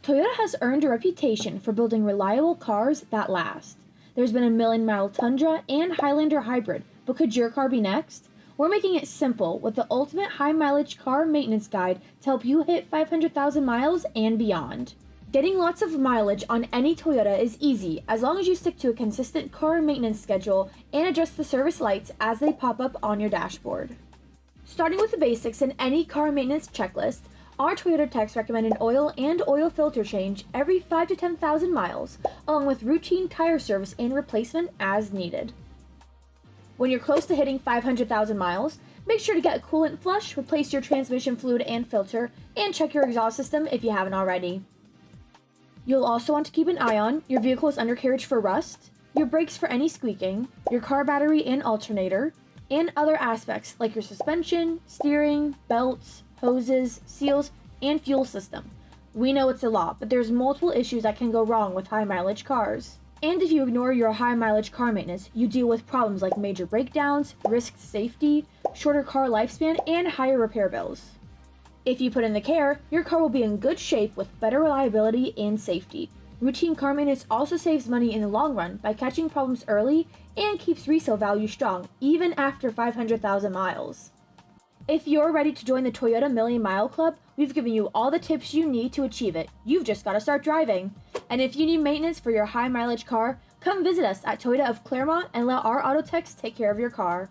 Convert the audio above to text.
Toyota has earned a reputation for building reliable cars that last. There's been a million-mile Tundra and Highlander hybrid, but could your car be next? We're making it simple with the ultimate high-mileage car maintenance guide to help you hit 500,000 miles and beyond. Getting lots of mileage on any Toyota is easy as long as you stick to a consistent car maintenance schedule and adjust the service lights as they pop up on your dashboard. Starting with the basics in any car maintenance checklist, our Toyota techs recommend an oil and oil filter change every 5 to 10,000 miles, along with routine tire service and replacement as needed. When you're close to hitting 500,000 miles, make sure to get a coolant flush, replace your transmission fluid and filter, and check your exhaust system if you haven't already. You'll also want to keep an eye on your vehicle's undercarriage for rust, your brakes for any squeaking, your car battery and alternator, and other aspects like your suspension, steering, belts, hoses, seals, and fuel system. We know it's a lot, but there's multiple issues that can go wrong with high mileage cars. And if you ignore your high mileage car maintenance, you deal with problems like major breakdowns, risked safety, shorter car lifespan, and higher repair bills. If you put in the care, your car will be in good shape with better reliability and safety. Routine car maintenance also saves money in the long run by catching problems early and keeps resale value strong even after 500,000 miles. If you're ready to join the Toyota Million Mile Club, we've given you all the tips you need to achieve it. You've just got to start driving. And if you need maintenance for your high mileage car, come visit us at Toyota of Clermont and let our auto techs take care of your car.